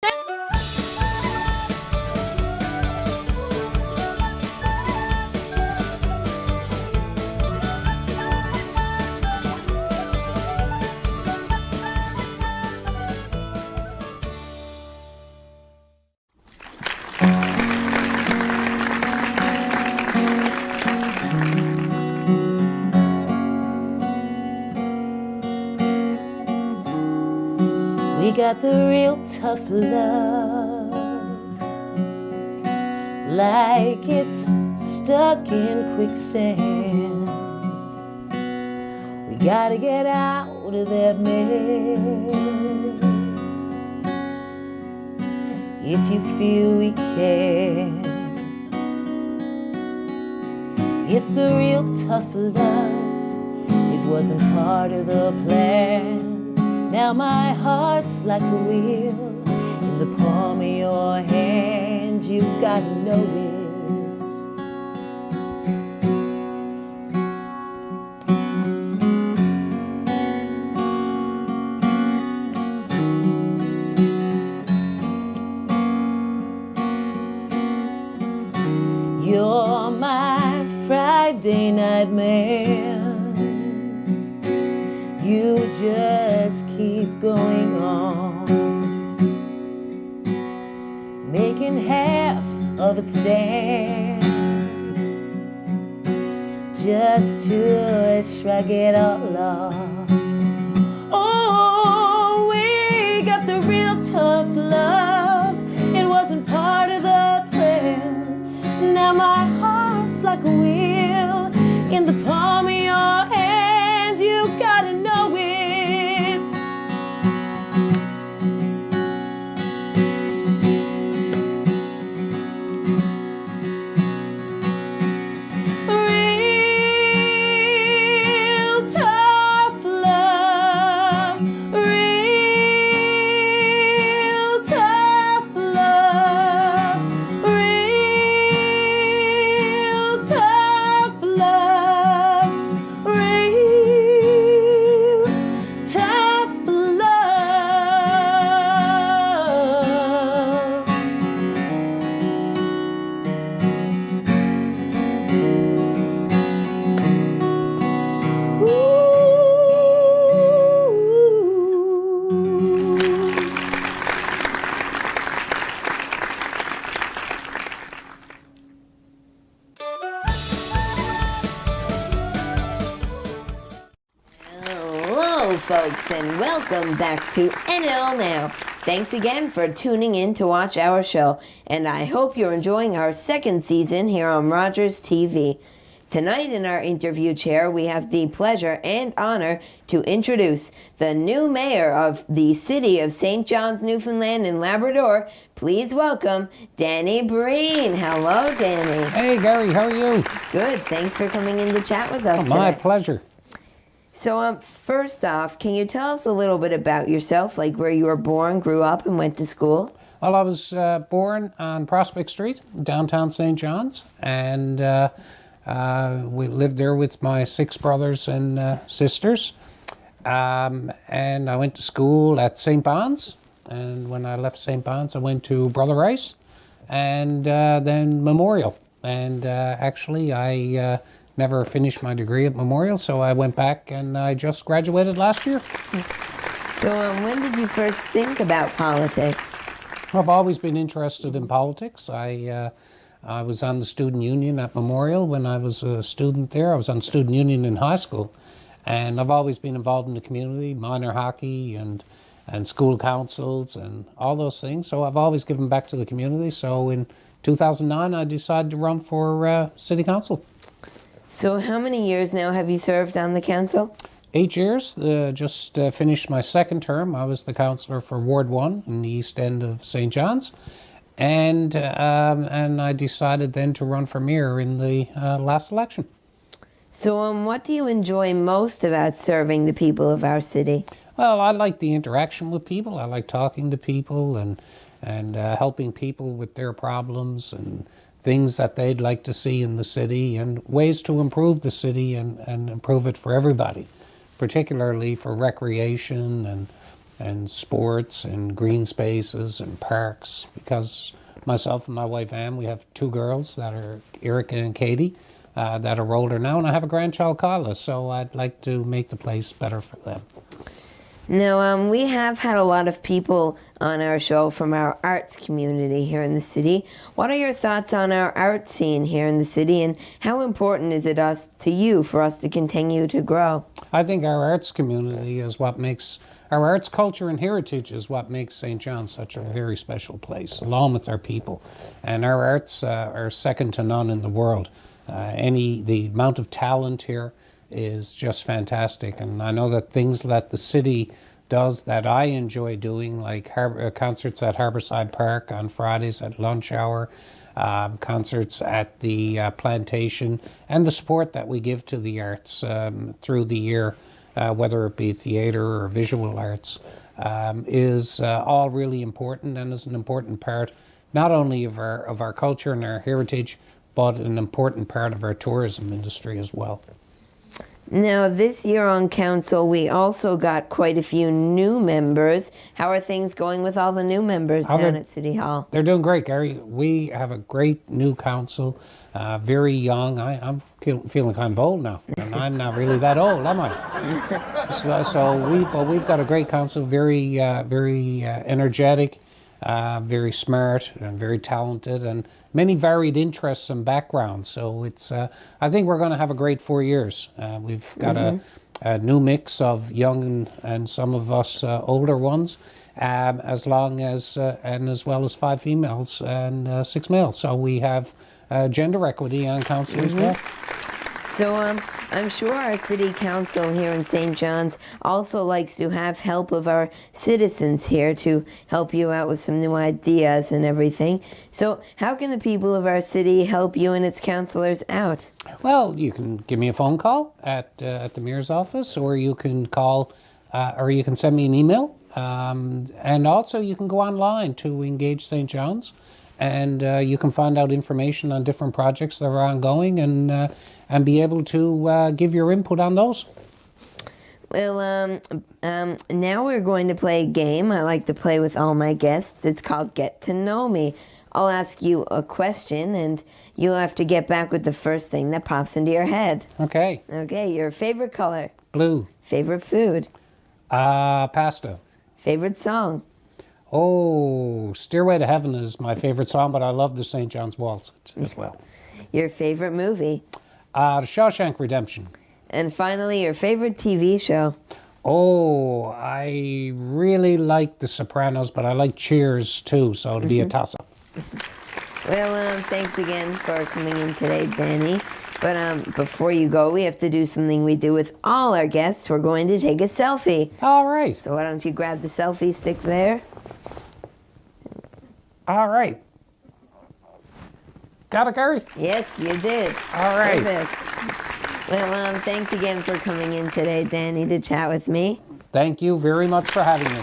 We got the real tough love, like it's stuck in quicksand. We gotta get out of that mess. If you feel we can, it's the real tough love. It wasn't part of the plan. Now my heart's like a wheel in the palm of your hand. You gotta know it. You're my Friday night man. You just keep going on, making half of a stand, just to shrug it all off. Oh, we got the real tough love. It wasn't part of the plan. Now my heart's like a wheel in the palm of your hand. You gotta know it. Folks, and welcome back to NL Now. Thanks again for tuning in to watch our show, and I hope you're enjoying our second season here on Rogers TV. Tonight in our interview chair, we have the pleasure and honor to introduce the new mayor of the city of St. John's, Newfoundland and Labrador. Please welcome Danny Breen. Hello, Danny. Hey, Gary, how are you? Good. Thanks for coming in to chat with us today. My pleasure. So first off, can you tell us a little bit about yourself, like where you were born, grew up, and went to school? Well, I was born on Prospect Street, downtown St. John's, and we lived there with my 6 brothers and sisters. And I went to school at St. Bon's, and when I left St. Bon's, I went to Brother Rice, and then Memorial. And actually, I never finished my degree at Memorial, so I went back and I just graduated last year. So when did you first think about politics? I've always been interested in politics. I was on the student union at Memorial when I was a student there. I was on the student union in high school, and I've always been involved in the community, minor hockey and school councils and all those things. So I've always given back to the community. So in 2009, I decided to run for city council. So how many years now have you served on the council? 8 years. Just finished my second term. I was the councillor for Ward 1 in the east end of St. John's. And I decided then to run for mayor in the last election. So what do you enjoy most about serving the people of our city? Well, I like the interaction with people. I like talking to people and helping people with their problems and things that they'd like to see in the city and ways to improve the city and improve it for everybody, particularly for recreation and sports and green spaces and parks, because myself and my wife Anne, we have two girls that are Erica and Katie that are older now, and I have a grandchild, Kyla, so I'd like to make the place better for them. Now, we have had a lot of people on our show from our arts community here in the city. What are your thoughts on our art scene here in the city, and how important is it to you for us to continue to grow? I think our arts community is what makes, our arts culture and heritage is what makes St. John's such a very special place, along with our people. And our arts are second to none in the world. The amount of talent here is just fantastic, and I know that things that the city does that I enjoy doing, like concerts at Harborside Park on Fridays at lunch hour, concerts at the plantation, and the support that we give to the arts through the year, whether it be theater or visual arts, is all really important, and is an important part not only of our culture and our heritage, but an important part of our tourism industry as well. Now, this year on council, we also got quite a few new members. How are things going with all the new members down at City Hall? They're doing great, Gary. We have a great new council, very young. I'm feeling kind of old now, and I'm not really that old, am I? But we've got a great council, very energetic, very smart, and very talented, and many varied interests and backgrounds. So it's, I think we're going to have a great 4 years. We've got a new mix of young and some of us older ones, as well as 5 females and 6 males. So we have gender equity on council as well. So I'm sure our city council here in St. John's also likes to have help of our citizens here to help you out with some new ideas and everything. So how can the people of our city help you and its councillors out? Well, you can give me a phone call at the mayor's office, or you can call, or you can send me an email. And also you can go online to Engage St. John's, and you can find out information on different projects that are ongoing, and be able to give your input on those. Well, now we're going to play a game I like to play with all my guests. It's called Get to Know Me. I'll ask you a question, and you'll have to get back with the first thing that pops into your head. Okay. Okay, your favorite color? Blue. Favorite food? Pasta. Favorite song? Oh, Stairway to Heaven is my favorite song, but I love the St. John's Waltz as well. Your favorite movie? The Shawshank Redemption. And finally, your favorite TV show? Oh, I really like The Sopranos, but I like Cheers too, so it'll be a toss-up. Well, thanks again for coming in today, Danny. But before you go, we have to do something we do with all our guests. We're going to take a selfie. All right. So why don't you grab the selfie stick there? All right. Got it, Gary? Yes, you did. All right. Perfect. Well, thanks again for coming in today, Danny, to chat with me. Thank you very much for having me.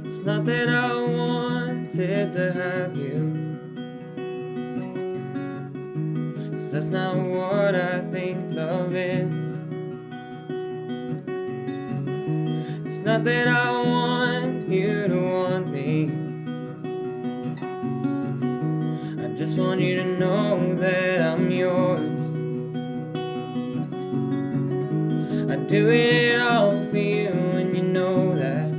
It's not that I wanted to have you, 'cause that's not what I think love is. It's not that I want you to want me, I just want you to know that I'm yours. I'd do it all for you and you know that,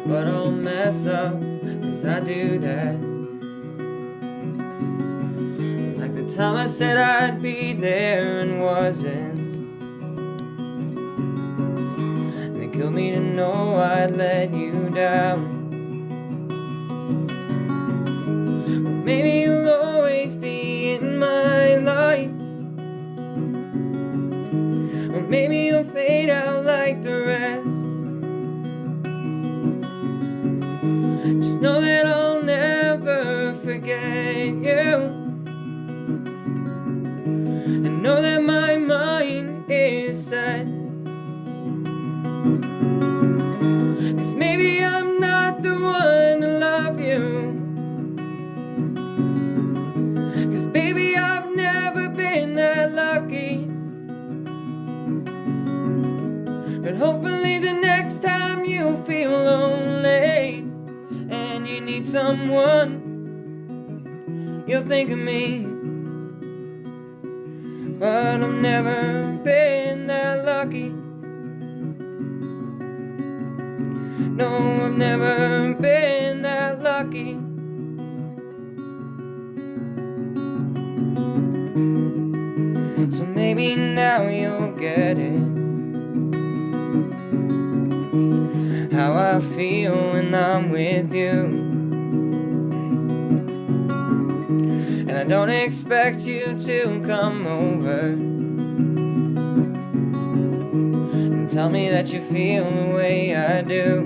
but I'll mess up 'cause I do that. Like the time I said I'd be there and wasn't, and it killed me to know I'd let you down. Well, maybe you'll always be in my life, or maybe you'll fade out like the rest. Just know that I'll never forget you, and know that my mind is set. 'Cause maybe you need someone, you'll think of me. But I've never been that lucky. No, I've never been that lucky. So maybe now you'll get it, how I feel when I'm with you. And I don't expect you to come over and tell me that you feel the way I do.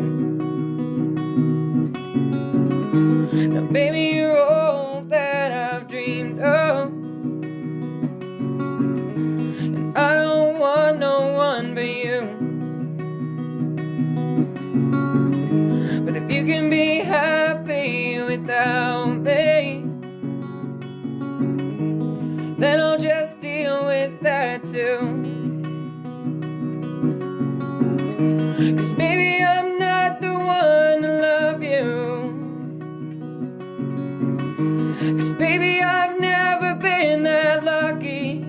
Now baby, you're all that I've dreamed of, and I don't want no one but you. But if you can be happy without me, then I'll just deal with that too. 'Cause baby, I'm not the one to love you. 'Cause baby, I've never been that lucky.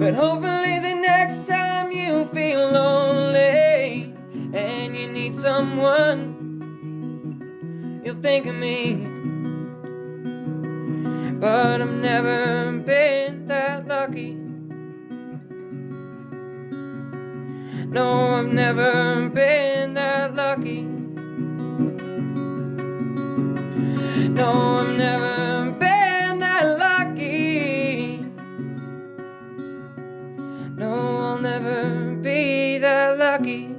But hopefully the next time you feel lonely and you need someone, you'll think of me. But I've never been that lucky. No, I've never been that lucky. No, I've never been that lucky. No, I'll never be that lucky.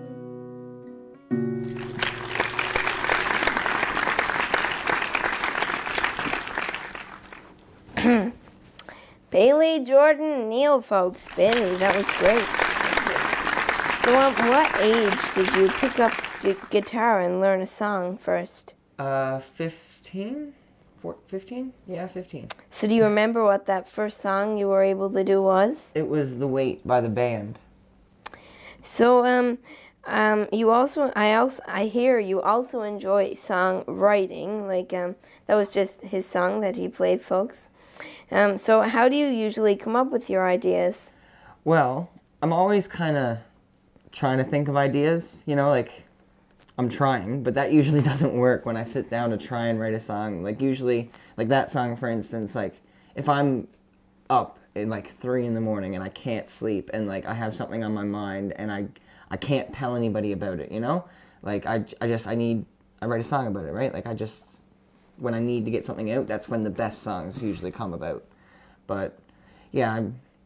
Bailey, Jordan, Neil, folks. Bailey, that was great. So, what age did you pick up the guitar and learn a song first? 15? 15? Yeah, 15. So, do you remember what that first song you were able to do was? It was The Weight by the band. So, I hear you also enjoy songwriting. Like, that was just his song that he played, folks. So how do you usually come up with your ideas? Well, I'm always kind of trying to think of ideas, you know, like I'm trying, but that usually doesn't work when I sit down to try and write a song. Like usually, like that song, for instance, like if I'm up at like 3 in the morning and I can't sleep and like I have something on my mind and I can't tell anybody about it, you know, like I write a song about it, right? Like when I need to get something out, that's when the best songs usually come about. But yeah,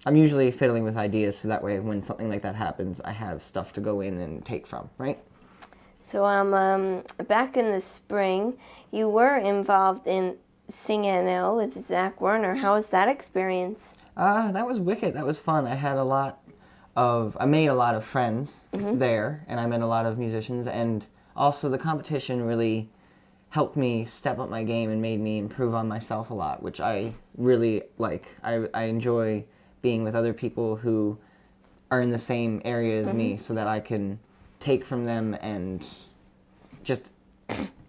I'm usually fiddling with ideas so that way when something like that happens, I have stuff to go in and take from, right? So back in the spring, you were involved in Sing NL with Zach Werner. How was that experience? That was wicked. That was fun. I made a lot of friends there, and I met a lot of musicians, and also the competition really helped me step up my game and made me improve on myself a lot, which I really like. I enjoy being with other people who are in the same area as me so that I can take from them and just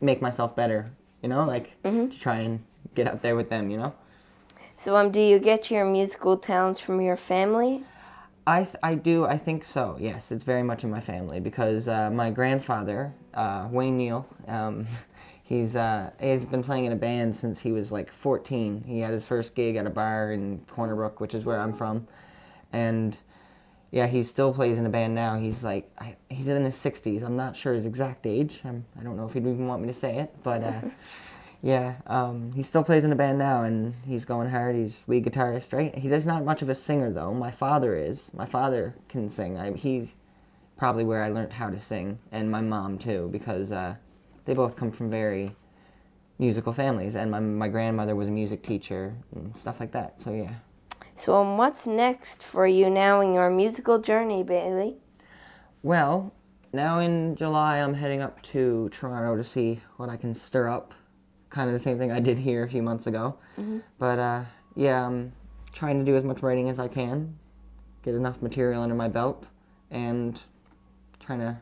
make myself better, you know, like to try and get up there with them, you know? So do you get your musical talents from your family? I do. I think so. Yes, it's very much in my family because my grandfather, Wayne Neal, he's been playing in a band since he was like 14. He had his first gig at a bar in Corner Brook, which is where I'm from, and yeah, he still plays in a band now. He's like he's in his 60s. I'm not sure his exact age. I don't know if he'd even want me to say it, but yeah, he still plays in a band now, and he's going hard. He's lead guitarist, right? He's not much of a singer, though. My father is. My father can sing. He's probably where I learned how to sing, and my mom, too, because they both come from very musical families, and my grandmother was a music teacher and stuff like that, so yeah. So what's next for you now in your musical journey, Bailey? Well, now in July, I'm heading up to Toronto to see what I can stir up. Kind of the same thing I did here a few months ago. But yeah, I'm trying to do as much writing as I can, get enough material under my belt, and trying to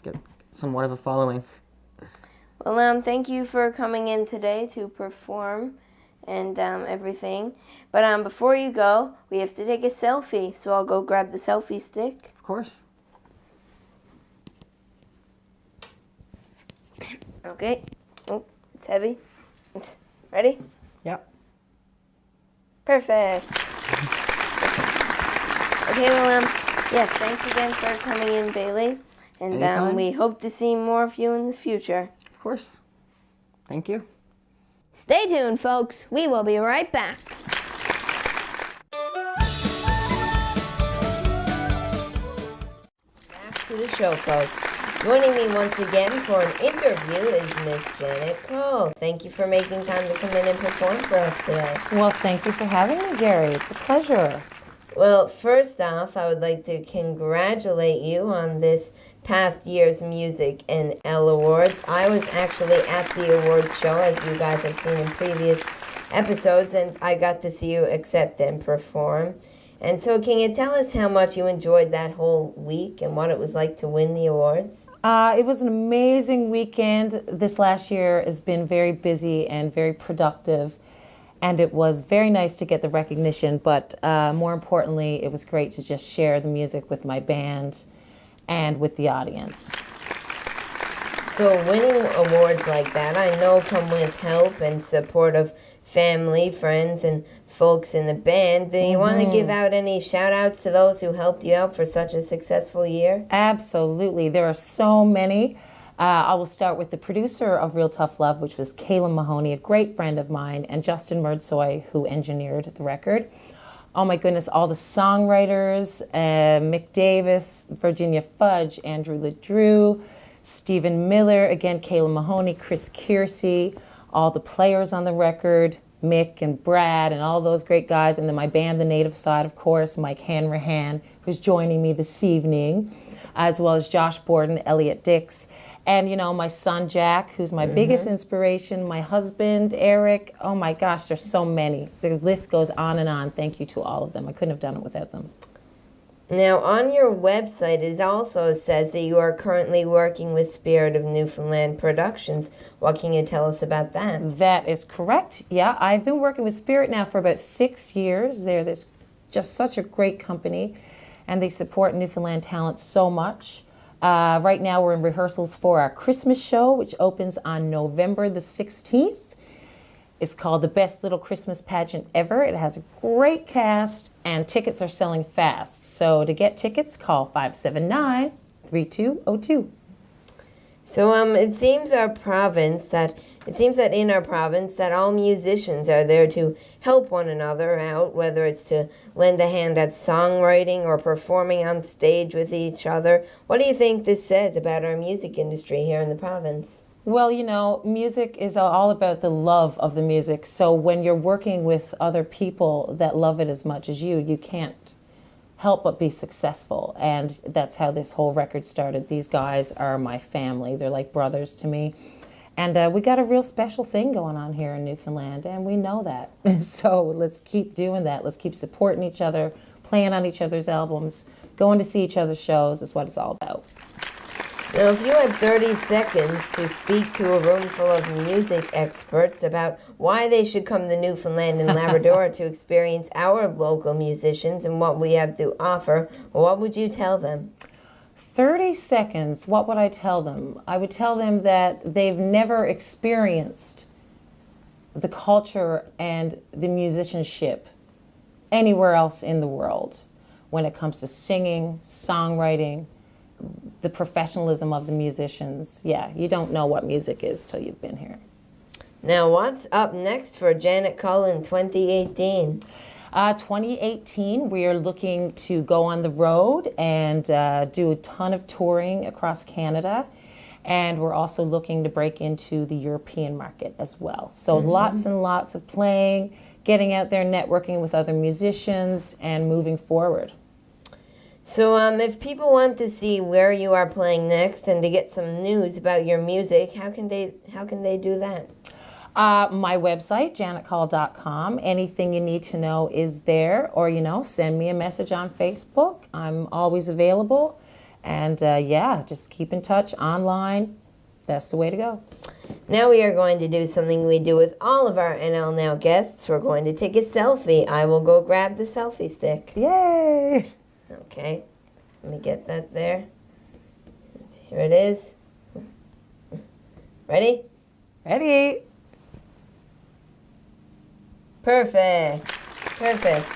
get somewhat of a following. Well, thank you for coming in today to perform and everything. But before you go, we have to take a selfie. So I'll go grab the selfie stick. Of course. Okay. Oh, it's heavy. Ready? Yep. Perfect. Okay, well, yes, thanks again for coming in, Bailey. And Anytime. we hope to see more of you in the future. Of course. Thank you. Stay tuned, folks. We will be right back. Back to the show, folks. Joining me once again for an interview is Miss Janet Cull. Thank you for making time to come in and perform for us today. Well, thank you for having me, Gary. It's a pleasure. Well, first off, I would like to congratulate you on this past year's Music and Elle Awards. I was actually at the awards show, as you guys have seen in previous episodes, and I got to see you accept and perform. And so can you tell us how much you enjoyed that whole week and what it was like to win the awards? It was an amazing weekend. This last year has been very busy and very productive. And it was very nice to get the recognition, but more importantly, it was great to just share the music with my band and with the audience. So winning awards like that, I know, come with help and support of family, friends, and folks in the band. Do you want to give out any shout-outs to those who helped you out for such a successful year? Absolutely. There are so many. I will start with the producer of Real Tough Love, which was Kayla Mahoney, a great friend of mine, and Justin Murdsoy, who engineered the record. Oh my goodness, all the songwriters, Mick Davis, Virginia Fudge, Andrew LeDrew, Stephen Miller, again, Kayla Mahoney, Chris Kiersey, all the players on the record, Mick and Brad and all those great guys, and then my band, The Native Side, of course, Mike Hanrahan, who's joining me this evening, as well as Josh Borden, Elliot Dix, and, you know, my son, Jack, who's my biggest inspiration, my husband, Eric. Oh, my gosh, there's so many. The list goes on and on. Thank you to all of them. I couldn't have done it without them. Now, on your website, it also says that you are currently working with Spirit of Newfoundland Productions. What can you tell us about that? That is correct. Yeah, I've been working with Spirit now for about 6 years. They're just such a great company, and they support Newfoundland talent so much. Right now we're in rehearsals for our Christmas show, which opens on November the 16th. It's called The Best Little Christmas Pageant Ever. It has a great cast, and tickets are selling fast. So to get tickets, call 579-3202. So it seems that in our province that all musicians are there to help one another out, whether it's to lend a hand at songwriting or performing on stage with each other. What do you think this says about our music industry here in the province? Well, you know, music is all about the love of the music. So when you're working with other people that love it as much as you can't help but be successful. And that's how this whole record started. These guys are my family. They're like brothers to me. And we got a real special thing going on here in Newfoundland, and we know that. So let's keep doing that. Let's keep supporting each other, playing on each other's albums, going to see each other's shows is what it's all about. Now, if you had 30 seconds to speak to a room full of music experts about why they should come to Newfoundland and Labrador to experience our local musicians and what we have to offer, what would you tell them? 30 seconds, what would I tell them? I would tell them that they've never experienced the culture and the musicianship anywhere else in the world when it comes to singing, songwriting, the professionalism of the musicians. Yeah, you don't know what music is till you've been here. Now, what's up next for Janet Cull in 2018? 2018, we are looking to go on the road and do a ton of touring across Canada. And we're also looking to break into the European market as well. So lots and lots of playing, getting out there, networking with other musicians, and moving forward. So if people want to see where you are playing next and to get some news about your music, how can they do that? My website, janetcull.com. Anything you need to know is there, or, you know, send me a message on Facebook. I'm always available. And yeah, just keep in touch online. That's the way to go. Now we are going to do something we do with all of our NL Now guests. We're going to take a selfie. I will go grab the selfie stick. Yay! Okay, let me get that there. Here it is. Ready? Ready? Perfect. Perfect.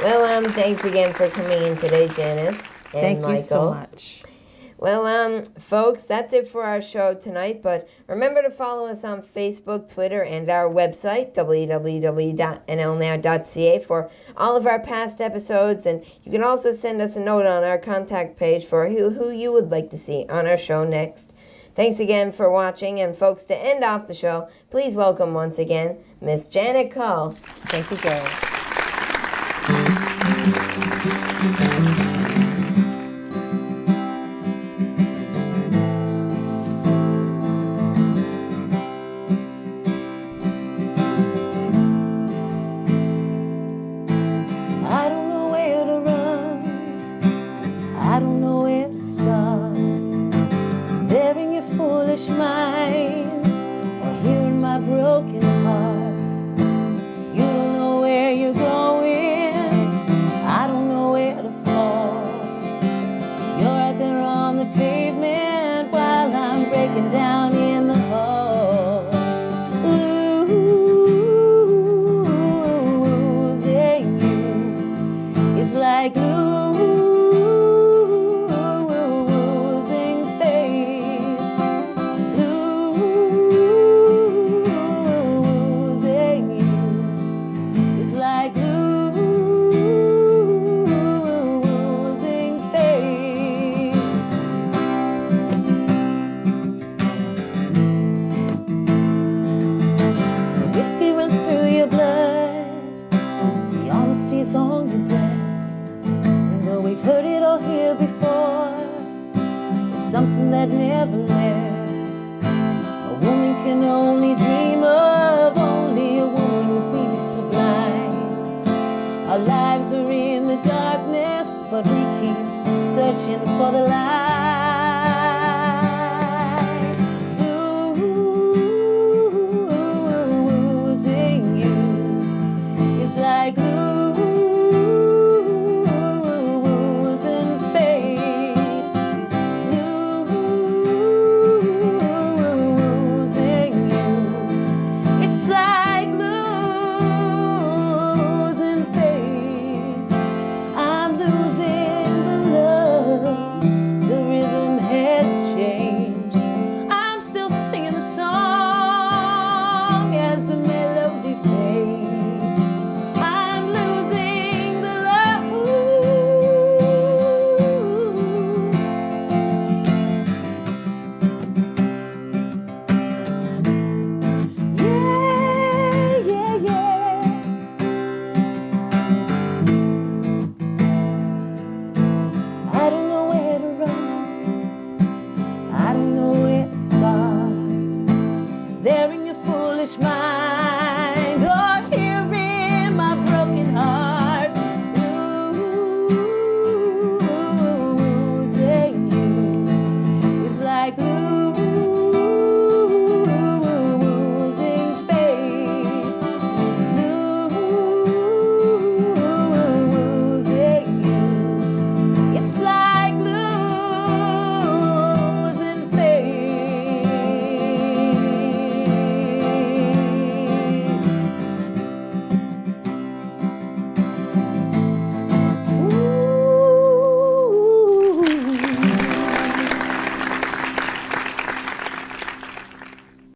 Well, thanks again for coming in today, Janet. And Thank Michael. you so much. Well, folks, that's it for our show tonight. But remember to follow us on Facebook, Twitter, and our website, www.nlnow.ca, for all of our past episodes. And you can also send us a note on our contact page for who you would like to see on our show next. Thanks again for watching. And, folks, to end off the show, please welcome once again Miss Janet Cull. Thank you, Gary. I don't know where to run, I don't know where to start. There in your foolish mind, or here in my broken heart. You don't know where you're going, I don't know where to fall. You're out there on the pavement while I'm breaking down in the hall. Losing you is like losing faith. Losing you is like losing faith. The whiskey runs through your blood, the honesty's on your breath. And though we've heard it all here before, it's something that never left. A woman can only dream of, only a woman would be sublime. Our lives are in the darkness, but we keep searching for the light.